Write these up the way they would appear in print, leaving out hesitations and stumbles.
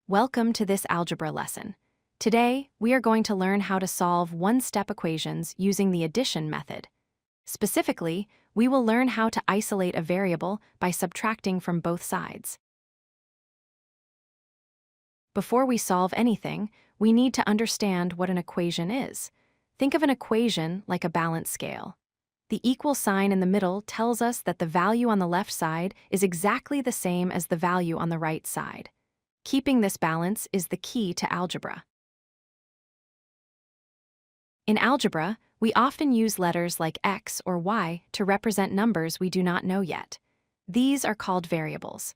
Welcome to this algebra lesson. Today, we are going to learn how to solve one-step equations using the addition method. Specifically, we will learn how to isolate a variable by subtracting from both sides. Before we solve anything, we need to understand what an equation is. Think of an equation like a balance scale. The equal sign in the middle tells us that the value on the left side is exactly the same as the value on the right side. Keeping this balance is the key to algebra. In algebra, we often use letters like x or y to represent numbers we do not know yet. These are called variables.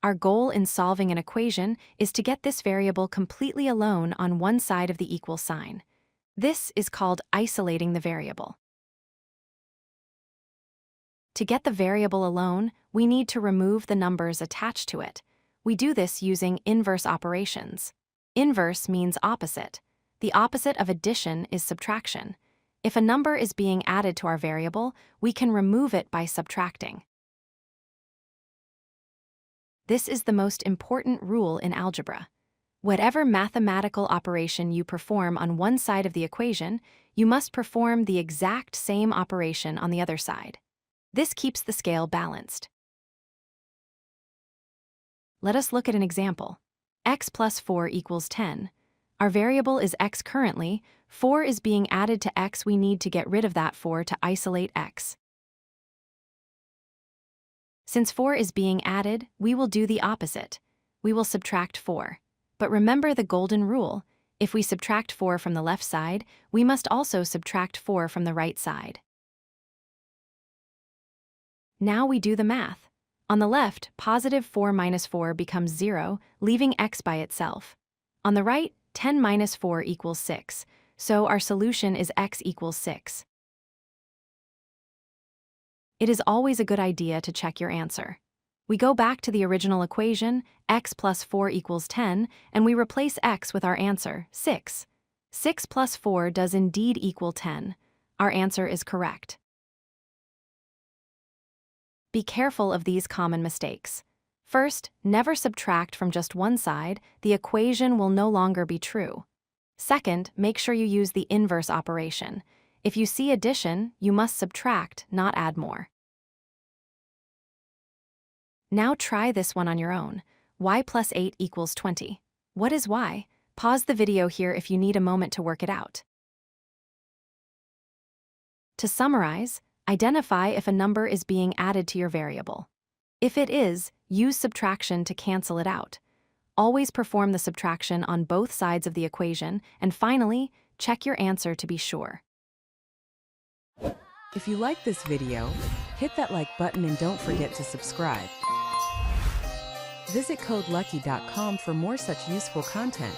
Our goal in solving an equation is to get this variable completely alone on one side of the equal sign. This is called isolating the variable. To get the variable alone, we need to remove the numbers attached to it. We do this using inverse operations. Inverse means opposite. The opposite of addition is subtraction. If a number is being added to our variable, we can remove it by subtracting. This is the most important rule in algebra. Whatever mathematical operation you perform on one side of the equation, you must perform the exact same operation on the other side. This keeps the scale balanced. Let us look at an example. X plus 4 equals 10. Our variable is x currently. 4 is being added to x. We need to get rid of that 4 to isolate x. Since 4 is being added, we will do the opposite. We will subtract 4. But remember the golden rule. If we subtract 4 from the left side, we must also subtract 4 from the right side. Now we do the math. On the left, positive 4 minus 4 becomes 0, leaving x by itself. On the right, 10 minus 4 equals 6, so our solution is x equals 6. It is always a good idea to check your answer. We go back to the original equation, x plus 4 equals 10, and we replace x with our answer, 6. 6 plus 4 does indeed equal 10. Our answer is correct. Be careful of these common mistakes. First, never subtract from just one side. The equation will no longer be true. Second, make sure you use the inverse operation. If you see addition, you must subtract, not add more. Now try this one on your own. Y plus 8 equals 20. What is y? Pause the video here if you need a moment to work it out. To summarize, identify if a number is being added to your variable. If it is, use subtraction to cancel it out. Always perform the subtraction on both sides of the equation, and finally, check your answer to be sure. If you like this video, hit that like button and don't forget to subscribe. Visit codelucky.com for more such useful content.